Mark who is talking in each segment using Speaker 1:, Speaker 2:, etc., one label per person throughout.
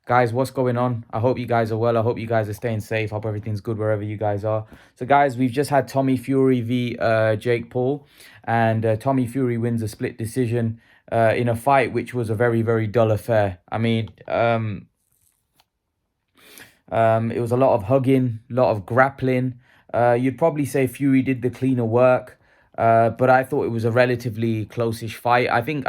Speaker 1: Guys, what's going on? I hope you guys are well. I hope you guys are staying safe. Hope everything's good wherever you guys are. So, guys, we've just had Tommy Fury v Jake Paul, and Tommy Fury wins a split decision in a fight which was a very, very dull affair. It was a lot of hugging, a lot of grappling. You'd probably say Fury did the cleaner work, but I thought it was a relatively close-ish fight. I think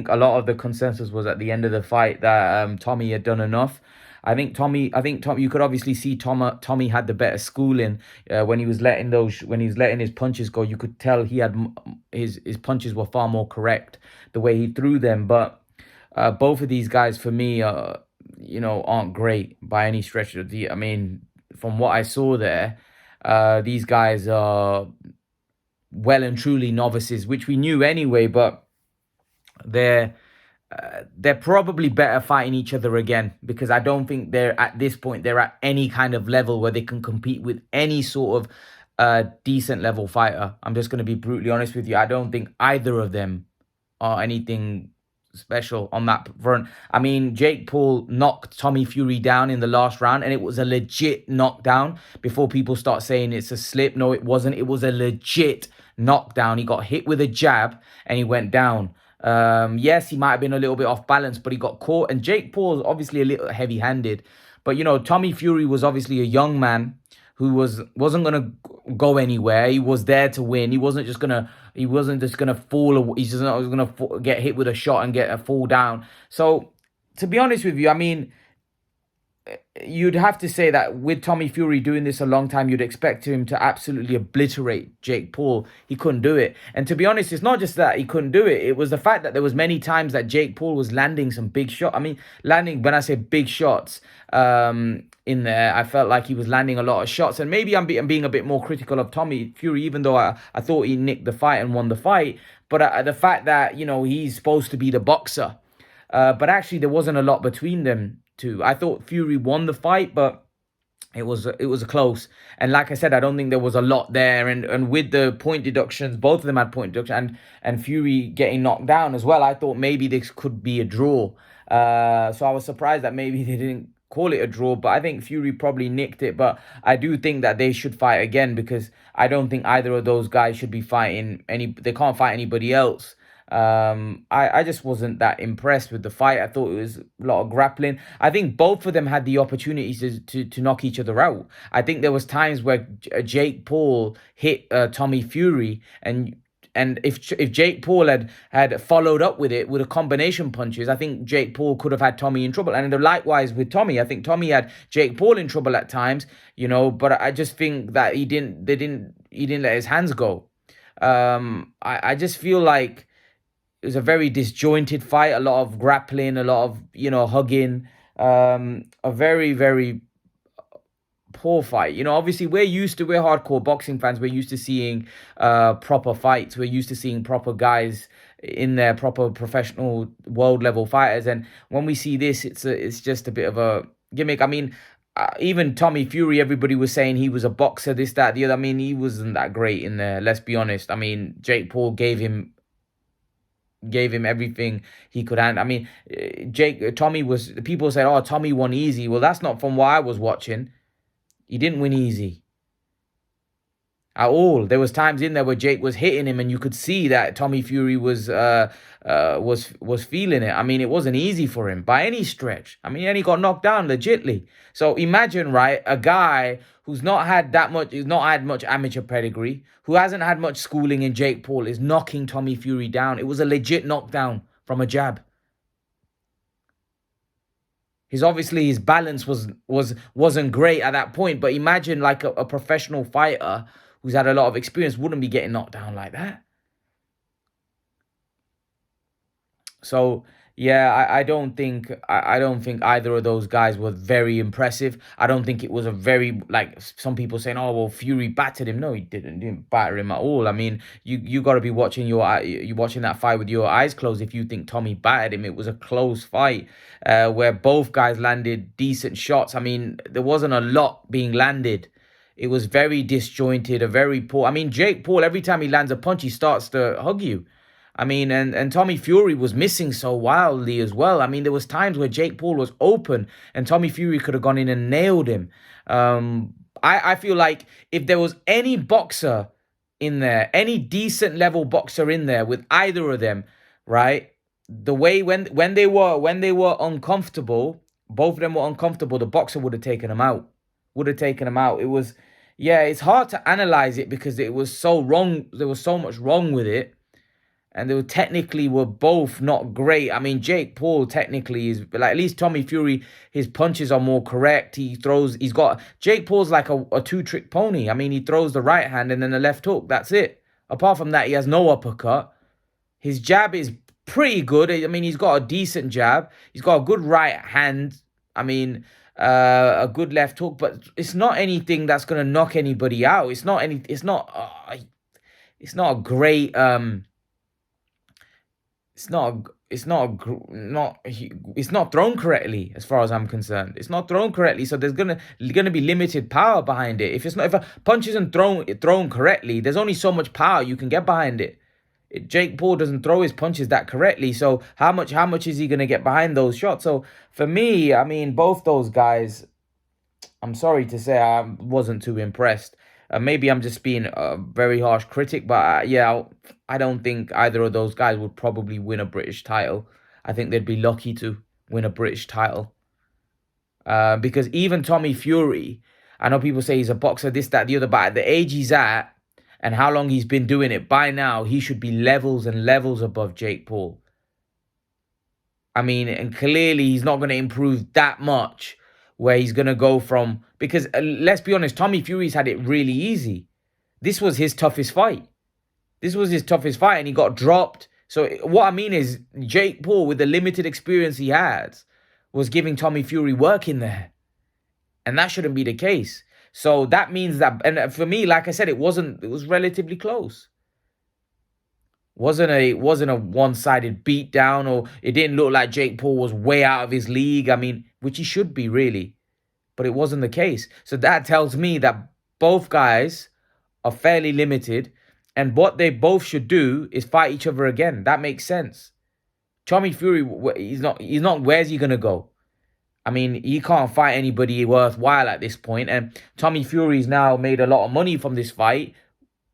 Speaker 1: a lot of the consensus was at the end of the fight that Tommy had done enough. I think Tommy. You could obviously see Tommy had the better schooling when he was letting his punches go. You could tell he had his punches were far more correct the way he threw them. But both of these guys for me, aren't great by any stretch of the. I mean, from what I saw there, these guys are well and truly novices, which we knew anyway. But they're they're probably better fighting each other again, because I don't think they're at this point they're at any kind of level where they can compete with any sort of decent level fighter. I'm just going to be brutally honest with you. I don't think either of them are anything special on that front. I mean, Jake Paul knocked Tommy Fury down in the last round, and it was a legit knockdown. Before people start saying it's a slip, no, it wasn't. It was a legit knockdown. He got hit with a jab and he went down. Yes, he might have been a little bit off balance, but he got caught. And Jake Paul's obviously a little heavy-handed. But, Tommy Fury was obviously a young man who wasn't gonna go anywhere. He was there to win. He wasn't just gonna fall. He's just not gonna get hit with a shot and get a fall down. So, to be honest with you, I mean, you'd have to say that with Tommy Fury doing this a long time, you'd expect him to absolutely obliterate Jake Paul. He couldn't do it. And to be honest, it's not just that he couldn't do it. It was the fact that there was many times that Jake Paul was landing some big shots. I mean, landing, when I say big shots, in there, I felt like he was landing a lot of shots. And maybe I'm being a bit more critical of Tommy Fury, even though I thought he nicked the fight and won the fight. But the fact that, he's supposed to be the boxer. But actually, there wasn't a lot between them two. I thought Fury won the fight, but it was close. And like I said, I don't think there was a lot there. And with the point deductions, both of them had point deduction, and Fury getting knocked down as well. I thought maybe this could be a draw. So I was surprised that maybe they didn't call it a draw, but I think Fury probably nicked it. But I do think that they should fight again, because I don't think either of those guys should be fighting they can't fight anybody else. I just wasn't that impressed with the fight. I thought it was a lot of grappling. I think both of them had the opportunities to knock each other out. I think there was times where Jake Paul hit Tommy Fury, and if Jake Paul had followed up with it with a combination punches, I think Jake Paul could have had Tommy in trouble. And likewise with Tommy, I think Tommy had Jake Paul in trouble at times, but I just think that he didn't let his hands go. I just feel like it was a very disjointed fight, a lot of grappling, a lot of, hugging, a very, very poor fight. Obviously we're hardcore boxing fans. We're used to seeing proper fights. We're used to seeing proper guys in their proper professional world level fighters. And when we see this, it's just a bit of a gimmick. I mean, even Tommy Fury, everybody was saying he was a boxer, this, that, the other. I mean, he wasn't that great in there, let's be honest. I mean, Jake Paul gave him everything he could hand. I mean, people said, oh, Tommy won easy. Well, that's not from what I was watching. He didn't win easy at all. There was times in there where Jake was hitting him, and you could see that Tommy Fury was feeling it. I mean, it wasn't easy for him by any stretch. I mean, and he got knocked down legitly. So imagine, right, a guy who's not had much amateur pedigree, who hasn't had much schooling in Jake Paul, is knocking Tommy Fury down. It was a legit knockdown from a jab. His balance wasn't great at that point. But imagine like a professional fighter who's had a lot of experience wouldn't be getting knocked down like that. So yeah, I don't think either of those guys were very impressive. I don't think it was a very, like some people saying, oh well, Fury battered him. No, he didn't. He didn't batter him at all. I mean, you got to be watching you watching that fight with your eyes closed if you think Tommy battered him. It was a close fight where both guys landed decent shots. I mean, there wasn't a lot being landed. It was very disjointed, a very poor. I mean, Jake Paul, every time he lands a punch, he starts to hug you. I mean, and Tommy Fury was missing so wildly as well. I mean, there was times where Jake Paul was open and Tommy Fury could have gone in and nailed him. I feel like if there was any boxer in there, any decent level boxer in there with either of them, right? The way when they were uncomfortable, both of them were uncomfortable. The boxer would have taken them out. Would have taken them out. It was, yeah. It's hard to analyze it because it was so wrong. There was so much wrong with it, and they were technically were both not great. I mean, Jake Paul technically is like, at least Tommy Fury, his punches are more correct. He throws. He's got Jake Paul's like a two-trick pony. I mean, he throws the right hand and then the left hook. That's it. Apart from that, he has no uppercut. His jab is pretty good. I mean, he's got a decent jab. He's got a good right hand. I mean, a good left hook, but it's not anything that's gonna knock anybody out. It's not any. It's not. It's not a great. It's not. It's not. Not. It's not thrown correctly, as far as I'm concerned. It's not thrown correctly, so there's gonna be limited power behind it. If it's not, if a punch isn't thrown correctly, there's only so much power you can get behind it. Jake Paul doesn't throw his punches that correctly, so how much is he gonna get behind those shots? So for me, I mean, both those guys, I'm sorry to say, I wasn't too impressed. Maybe I'm just being a very harsh critic, but yeah, I don't think either of those guys would probably win a British title. I think they'd be lucky to win a British title. Because even Tommy Fury, I know people say he's a boxer, this, that, the other, but at the age he's at and how long he's been doing it, by now he should be levels and levels above Jake Paul. I mean, and clearly he's not going to improve that much where he's going to go from, because let's be honest, Tommy Fury's had it really easy. This was his toughest fight. This was his toughest fight and he got dropped. So what I mean is Jake Paul, with the limited experience he had, was giving Tommy Fury work in there. And that shouldn't be the case. So that means that, and for me, like I said, it was relatively close. Wasn't a one-sided beatdown, or it didn't look like Jake Paul was way out of his league. I mean, which he should be really, but it wasn't the case. So that tells me that both guys are fairly limited, and what they both should do is fight each other again. That makes sense. Tommy Fury, he's not. Where's he gonna go? I mean, he can't fight anybody worthwhile at this point, and Tommy Fury's now made a lot of money from this fight.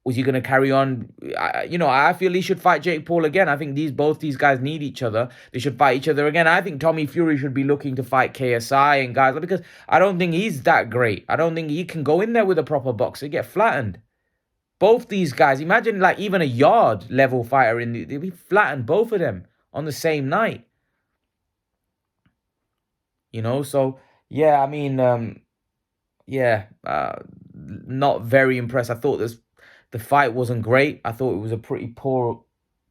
Speaker 1: Was he going to carry on? I feel he should fight Jake Paul again. I think both these guys need each other. They should fight each other again. I think Tommy Fury should be looking to fight KSI and guys, because I don't think he's that great. I don't think he can go in there with a proper boxer, get flattened. Both these guys, imagine like even a yard level fighter they'd be flattened, both of them on the same night. So yeah, I mean, yeah, not very impressed. I thought the fight wasn't great. I thought it was a pretty poor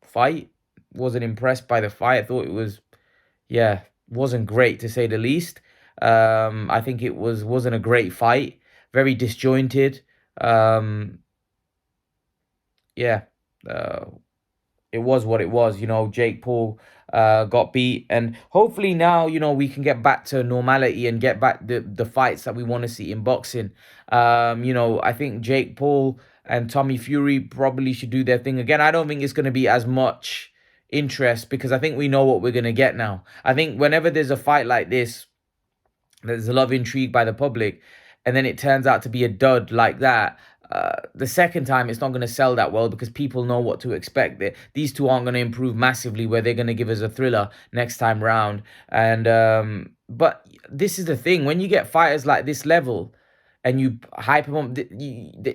Speaker 1: fight. Wasn't impressed by the fight. I thought it was, yeah, wasn't great to say the least. I think it wasn't a great fight. Very disjointed. Yeah. It was what it was. Jake Paul got beat, and hopefully now we can get back to normality and get back the fights that we want to see in boxing. I think Jake Paul and Tommy Fury probably should do their thing again. I don't think it's going to be as much interest because I think we know what we're going to get now. I think whenever there's a fight like this, there's a lot of intrigue by the public, and then it turns out to be a dud like that. The second time, it's not going to sell that well because people know what to expect. These two aren't going to improve massively where they're going to give us a thriller next time round. And but this is the thing. When you get fighters like this level and you hype them up,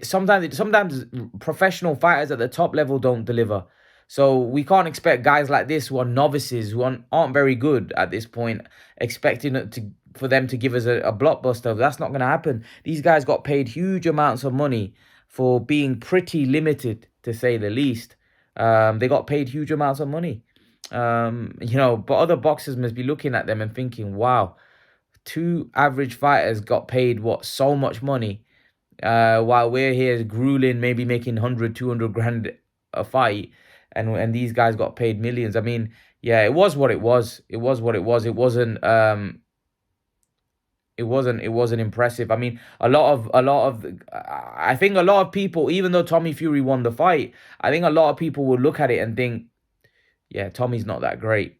Speaker 1: sometimes professional fighters at the top level don't deliver. So we can't expect guys like this who are novices, who aren't very good at this point, expecting it for them to give us a blockbuster. That's not going to happen. These guys got paid huge amounts of money for being pretty limited, to say the least. They got paid huge amounts of money. But other boxers must be looking at them and thinking, wow, two average fighters got paid, so much money, while we're here grueling, maybe making 100, 200 grand a fight. And these guys got paid millions. I mean, yeah, it was what it was. It was what it was. It wasn't impressive. I mean, I think a lot of people, even though Tommy Fury won the fight, I think a lot of people will look at it and think yeah, Tommy's not that great.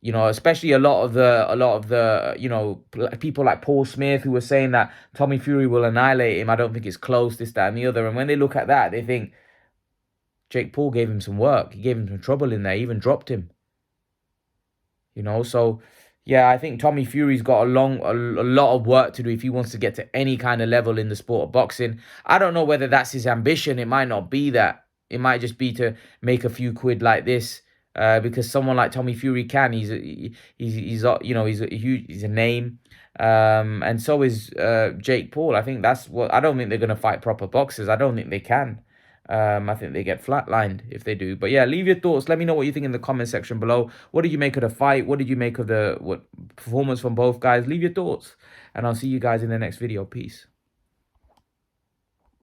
Speaker 1: You know, especially a lot of the, you know, people like Paul Smith who were saying that Tommy Fury will annihilate him. I don't think it's close, this, that, and the other. And when they look at that, they think Jake Paul gave him some work. He gave him some trouble in there. He even dropped him. You know, so yeah, I think Tommy Fury's got a lot of work to do if he wants to get to any kind of level in the sport of boxing. I don't know whether that's his ambition. It might not be that. It might just be to make a few quid like this. Because someone like Tommy Fury can, you know, he's a huge, he's a name, and so is Jake Paul. I think that's what, I don't think they're gonna fight proper boxers. I don't think they can. I think they get flatlined if they do. But yeah, leave your thoughts. Let me know what you think in the comment section below. What did you make of the fight? What did you make of the performance from both guys? Leave your thoughts, and I'll see you guys in the next video. Peace.